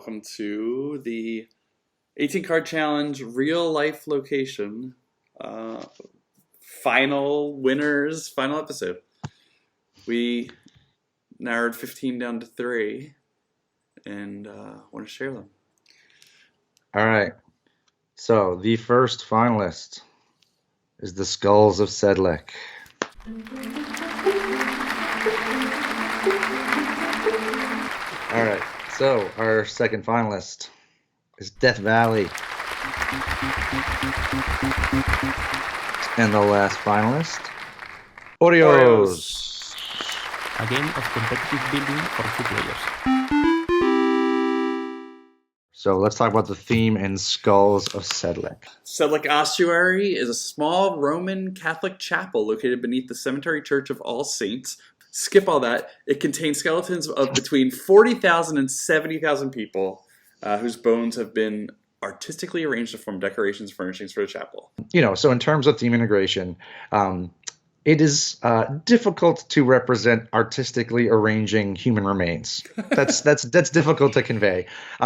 welcome to the 18 card challenge real life location final winners, final episode. We narrowed 15 down to 3 and want to share them. All right. So the first finalist is the Skulls of Sedlec. All right. So our second finalist is Death Valley. And the last finalist, Oreos. A game of competitive building for 2 players. So let's talk about the theme in Skulls of Sedlec. Sedlec Ossuary is a small Roman Catholic chapel located beneath the Cemetery Church of All Saints. Skip all that. It contains skeletons of between 40,000 and 70,000 people whose bones have been artistically arranged to form decorations and furnishings for the chapel. So in terms of theme integration, it is difficult to represent artistically arranging human remains. That's difficult to convey.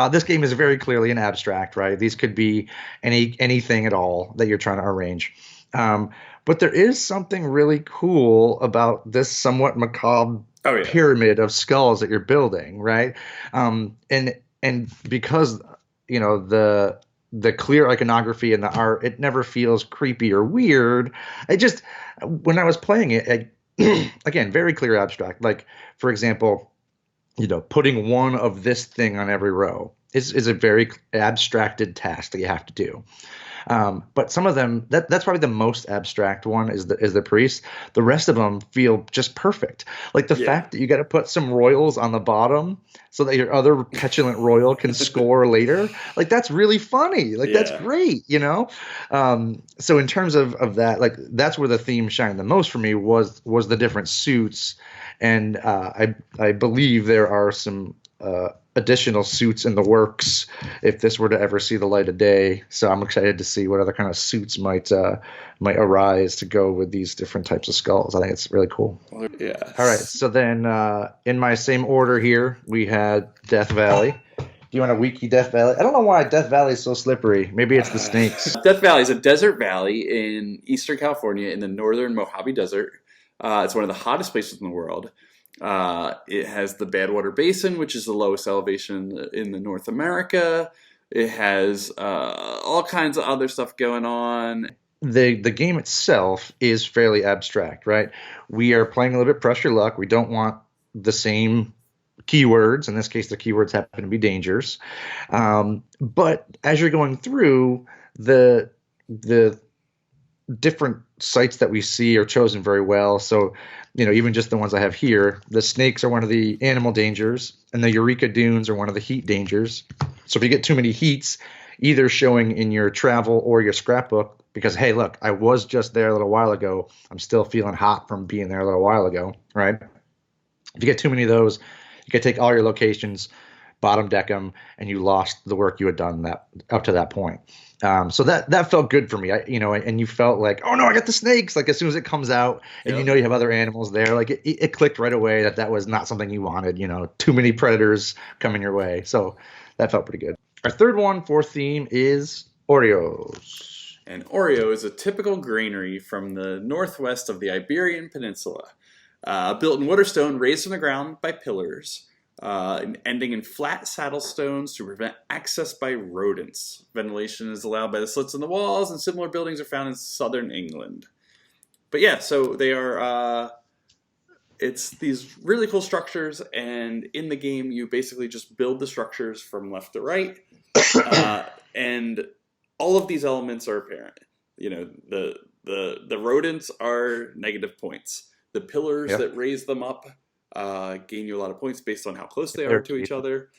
This game is very clearly an abstract, right? These could be anything at all that you're trying to arrange. But there is something really cool about this somewhat macabre pyramid of skulls that you're building, right? And because the clear iconography and the art, it never feels creepy or weird. When I was playing it, again, very clear abstract. Like, for example, putting one of this thing on every row is a very abstracted task that you have to do. But some of them, that's probably the most abstract one is the priest. The rest of them feel just perfect. Like the fact that you got to put some royals on the bottom so that your other petulant royal can score later. Like that's really funny. Like that's great, So in terms of that, like that's where the theme shined the most for me was the different suits. And I believe there are some additional suits in the works if this were to ever see the light of day. So I'm excited to see what other kind of suits might arise to go with these different types of skulls. I think it's really cool. Yeah. All right. So then in my same order here, we had Death Valley. Do you want a wiki Death Valley? I don't know why Death Valley is so slippery. Maybe it's the snakes. Death Valley is a desert valley in eastern California in the northern Mojave Desert. It's one of the hottest places in the world. It has the Badwater Basin, which is the lowest elevation in the North America. It has all kinds of other stuff going on. The game itself is fairly abstract, right? We are playing a little bit press your luck. We don't want the same keywords. In this case, the keywords happen to be dangers. But as you're going through, the different sites that we see are chosen very well. So, even just the ones I have here, the snakes are one of the animal dangers, and the Eureka Dunes are one of the heat dangers. So if you get too many heats, either showing in your travel or your scrapbook, because, hey, look, I was just there a little while ago. I'm still feeling hot from being there a little while ago, right? If you get too many of those, you can take all your locations, bottom deck them, and you lost the work you had done up to that point. So that felt good for me, and you felt like, oh no, I got the snakes. Like as soon as it comes out, and you have other animals there, like it clicked right away that was not something you wanted. Too many predators coming your way, so that felt pretty good. Our third one for theme is Oreos. And Oreo is a typical granary from the northwest of the Iberian Peninsula, built in wood or stone, raised from the ground by pillars. Ending in flat saddle stones to prevent access by rodents. Ventilation is allowed by the slits in the walls, and similar buildings are found in southern England. But yeah, so they are, it's these really cool structures, and in the game you basically just build the structures from left to right, and all of these elements are apparent. The rodents are negative points. The pillars that raise them up gain you a lot of points based on how close they are to each other.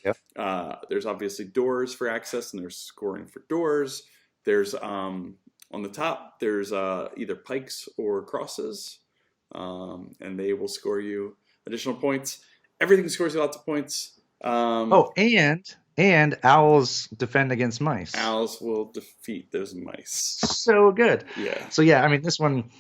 There's obviously doors for access, and there's scoring for doors. There's on the top, there's either pikes or crosses, and they will score you additional points. Everything scores you lots of points. And owls defend against mice. Owls will defeat those mice. So good. Yeah. So yeah, I mean, this one,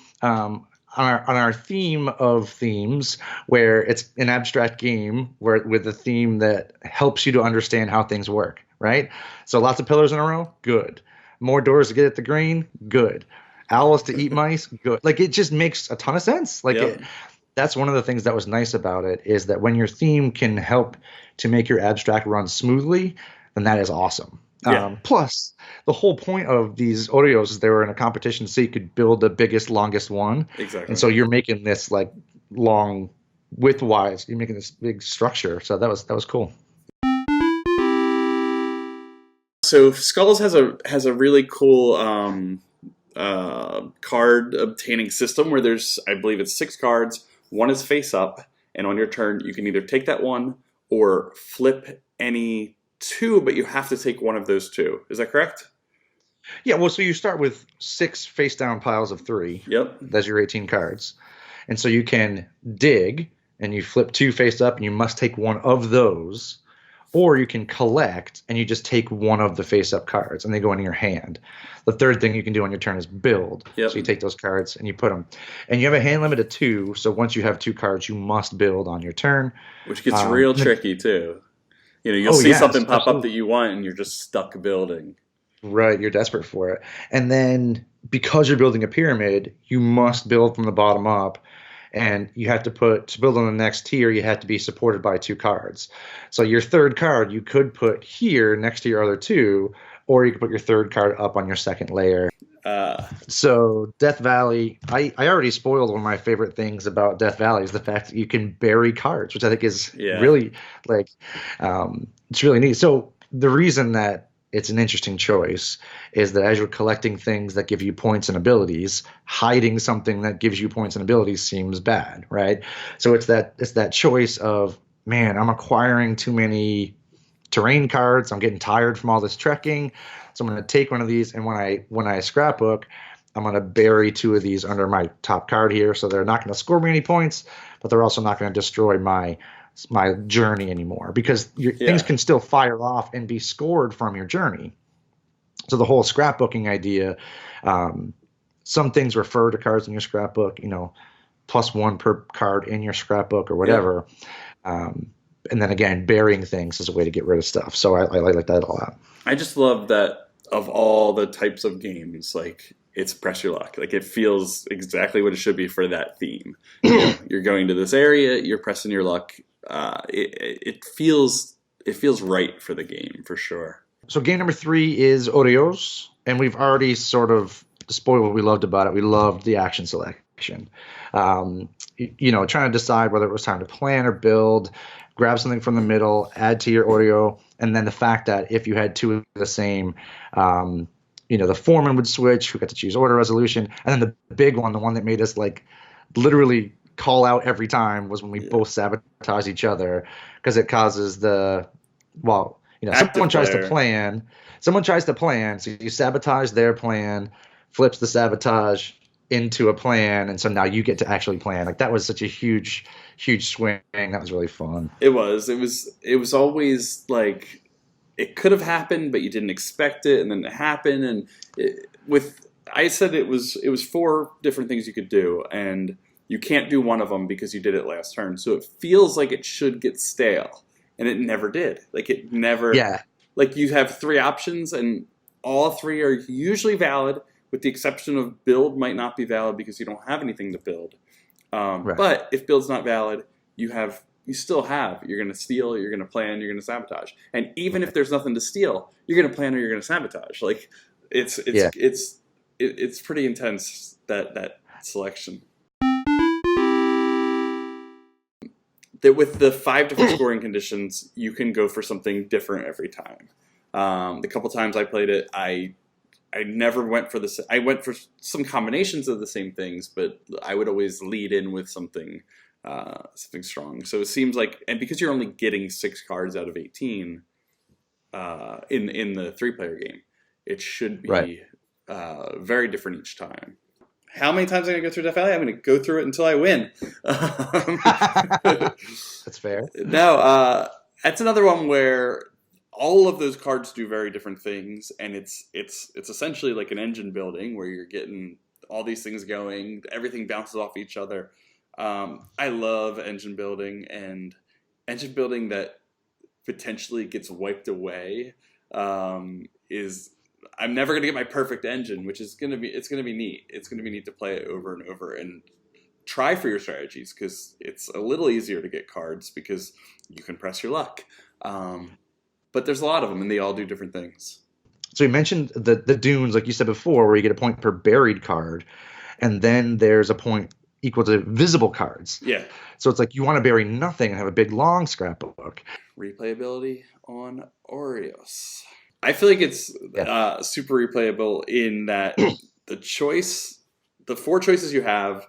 on our theme of themes, where it's an abstract game where with a theme that helps you to understand how things work, right? So lots of pillars in a row, good. More doors to get at the green, good. Owls to eat mice, good. Like it just makes a ton of sense. Yep. That's one of the things that was nice about it is that when your theme can help to make your abstract run smoothly, then that is awesome. Yeah. Plus, the whole point of these Oreos is they were in a competition so you could build the biggest, longest one. Exactly. And so you're making this like long widthwise, you're making this big structure. So that was cool. So Skulls has a really cool card obtaining system where there's, I believe it's 6 cards. One is face up, and on your turn you can either take that one or flip any 2, but you have to take one of those 2. Is that correct? Yeah, well, so you start with 6 face down piles of 3. Yep. That's your 18 cards. And so you can dig and you flip 2 face up and you must take one of those. Or you can collect and you just take one of the face up cards and they go into your hand. The third thing you can do on your turn is build. Yep. So you take those cards and you put them. And you have a hand limit of 2. So once you have 2 cards, you must build on your turn. Which gets real tricky too. You know, you'll see something pop up that you want and you're just stuck building. Right, you're desperate for it. And then because you're building a pyramid, you must build from the bottom up. And you have to build on the next tier, you have to be supported by 2 cards. So your third card you could put here next to your other 2, or you could put your third card up on your second layer. So Death Valley, I already spoiled one of my favorite things about Death Valley is the fact that you can bury cards, which I think is really it's really neat. So the reason that it's an interesting choice is that as you're collecting things that give you points and abilities, hiding something that gives you points and abilities seems bad, right? So it's that choice of, man, I'm acquiring too many terrain cards. I'm getting tired from all this trekking. So I'm going to take one of these, and when I scrapbook, I'm going to bury 2 of these under my top card here. So they're not going to score me any points, but they're also not going to destroy my journey anymore because things can still fire off and be scored from your journey. So the whole scrapbooking idea, some things refer to cards in your scrapbook, +1 per card in your scrapbook or whatever. And then again, burying things is a way to get rid of stuff. So I like that a lot. I just love that of all the types of games, like it's press your luck. Like it feels exactly what it should be for that theme. You're going to this area, you're pressing your luck. It feels right for the game for sure. So game number 3 is Oreos, and we've already sort of spoiled what we loved about it. We loved the action selection. Trying to decide whether it was time to plan or build, grab something from the middle, add to your Oreo, and then the fact that if you had 2 of the same, the foreman would switch, who got to choose order resolution, and then the big one, the one that made us like literally call out every time was when we both sabotage each other because it causes someone tries to plan, so you sabotage their plan, flips the sabotage into a plan, and so now you get to actually plan. Like that was such a huge swing. That was really fun. It was always like it could have happened, but you didn't expect it, and then it happened. And I said it was 4 different things you could do, and you can't do one of them because you did it last turn. So it feels like it should get stale, and it never did. Like it never. Yeah. Like you have 3 options, and all 3 are usually valid, with the exception of build might not be valid because you don't have anything to build. Right. But if build's not valid, you still have. You're going to steal, you're going to plan, you're going to sabotage. And even if there's nothing to steal, you're going to plan or you're going to sabotage. Like it's pretty intense that selection. That with the 5 different scoring conditions, you can go for something different every time. The couple times I played it, I never went for this. I went for some combinations of the same things, but I would always lead in with something strong. So it seems like, and because you're only getting 6 cards out of 18 in the 3-player game, it should be very different each time. How many times am I going to go through Death Valley? I'm going to go through it until I win. That's fair. No, that's another one where all of those cards do very different things, and it's essentially like an engine building where you're getting all these things going. Everything bounces off each other. I love engine building, and engine building that potentially gets wiped away is I'm never going to get my perfect engine, which is going to be neat. It's going to be neat to play it over and over and try for your strategies, because it's a little easier to get cards because you can press your luck. But there's a lot of them, and they all do different things. So you mentioned the dunes, like you said before, where you get a point per buried card, and then there's a point equal to visible cards. Yeah. So it's like you want to bury nothing and have a big long scrapbook. Replayability on Oreos. I feel like it's super replayable in that the 4 choices you have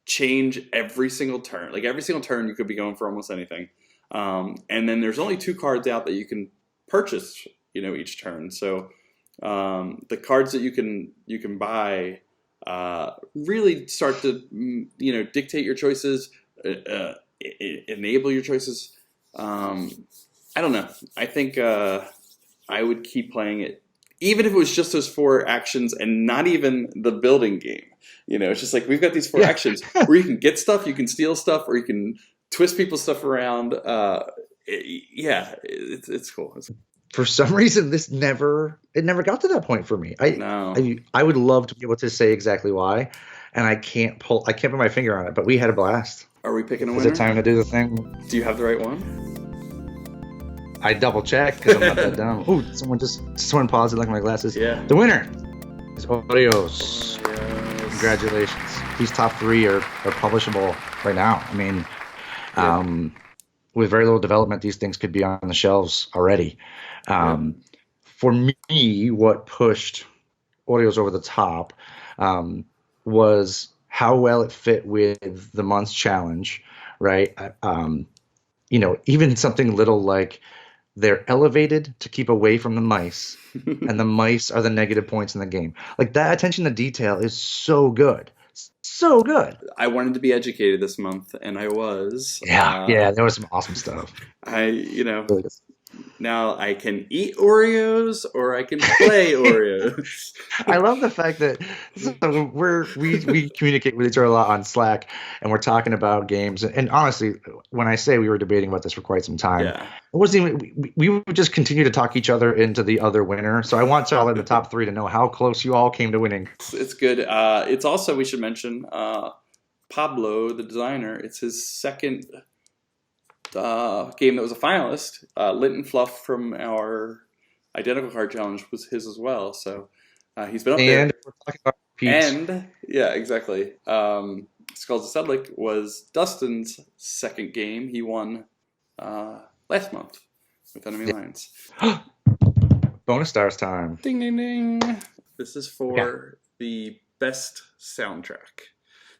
change every single turn. Like every single turn you could be going for almost anything. And then there's only 2 cards out that you can purchase, each turn. So the cards that you can buy really start to dictate your choices, enable your choices. I don't know. I think I would keep playing it, even if it was just those 4 actions and not even the building game. It's just like we've got these 4 actions where you can get stuff, you can steal stuff, or you can twist people's stuff around. It's cool. For some reason, it never got to that point for me. I would love to be able to say exactly why, and I can't put my finger on it. But we had a blast. Are we picking a winner? Is it time to do the thing? Do you have the right one? I double checked because I'm not that dumb. Oh, someone paused it like my glasses. Yeah. The winner is Oreos. Congratulations. These top 3 are publishable right now. I mean, with very little development, these things could be on the shelves already. For me, what pushed Oreos over the top was how well it fit with the month's challenge, right? Even something little like they're elevated to keep away from the mice, and the mice are the negative points in the game. Like that attention to detail is so good. So good. I wanted to be educated this month, and I was. Yeah, there was some awesome stuff. Now I can eat Oreos or I can play Oreos. I love the fact that we communicate with each other a lot on Slack, and we're talking about games. And honestly, when I say we were debating about this for quite some time, it wasn't even. We would just continue to talk each other into the other winner. So I want y'all in the top 3 to know how close you all came to winning. It's good. It's also, we should mention, Pablo, the designer. It's his second game that was a finalist. Lint and Fluff from our Identical Card Challenge was his as well. So he's been up there. And we're talking about Pete's. And, yeah, exactly. Skulls of Sedlick was Dustin's second game. He won last month with Enemy Lines. Bonus stars time. Ding, ding, ding. This is for the best soundtrack.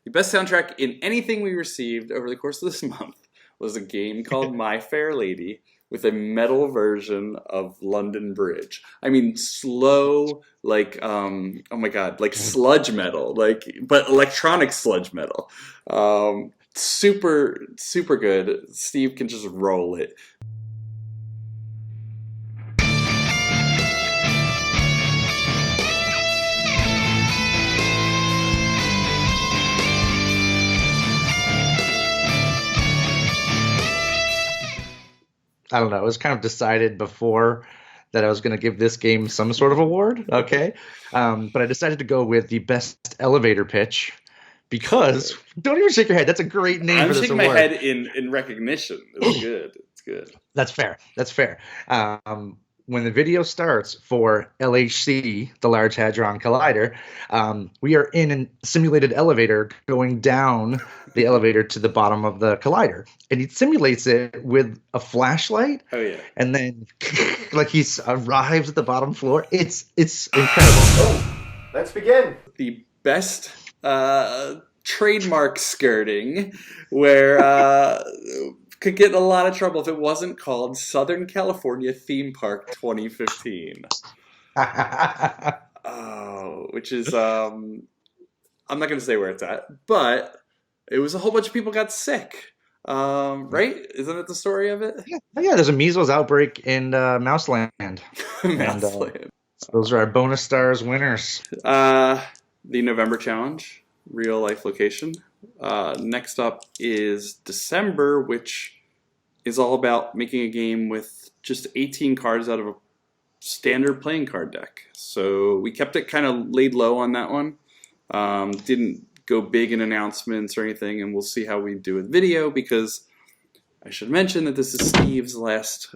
The best soundtrack in anything we received over the course of this month was a game called My Fair Lady with a metal version of London Bridge. I mean, slow, like, oh my God, like sludge metal, but electronic sludge metal. Super, super good. Steve can just roll it. I don't know. It was kind of decided before that I was going to give this game some sort of award. Okay. But I decided to go with the best elevator pitch because don't even shake your head. That's a great name for this award. I'm shaking my head in recognition. It's good. It's good. That's fair. That's fair. When the video starts for LHC, the Large Hadron Collider, we are in a simulated elevator going down the elevator to the bottom of the collider. And he simulates it with a flashlight. Oh, yeah. And then like he arrives at the bottom floor. It's incredible. Oh, let's begin. The best trademark skirting where... could get in a lot of trouble if it wasn't called Southern California Theme Park 2015. Which is, I'm not going to say where it's at, but it was a whole bunch of people got sick. Right? Isn't it the story of it? Yeah, there's a measles outbreak in Mouseland. Mouseland. So those are our bonus stars winners. the November challenge, real life location. Next up is December, which is all about making a game with just 18 cards out of a standard playing card deck. So we kept it kind of laid low on that one. Didn't go big in announcements or anything, and we'll see how we do with video, because I should mention that this is Steve's last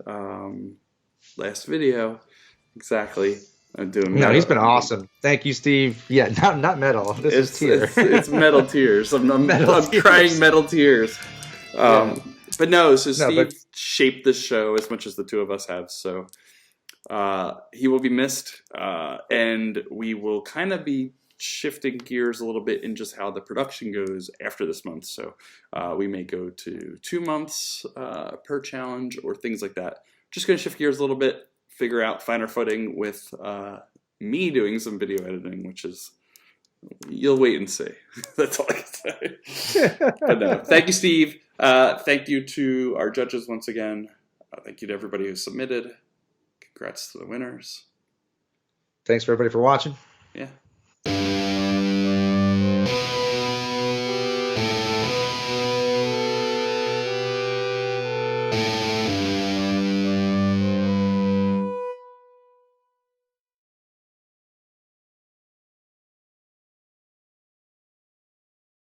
video. Exactly. I'm doing No, metal. he's been awesome. Thank you, Steve. Yeah, not metal. This is tear. It's metal tears. I'm Tears. crying metal tears. But no, so Steve but- shaped this show as much as the two of us have. So he will be missed, and we will kind of be shifting gears a little bit in just how the production goes after this month. So we may go to 2 months per challenge or things like that. Just going to shift gears a little bit, figure out, find our footing with me doing some video editing, which is, you'll wait and see. That's all I can say. But no, thank you, Steve. Thank you to our judges once again. Thank you to everybody who submitted. Congrats to the winners. Thanks for everybody for watching. Yeah.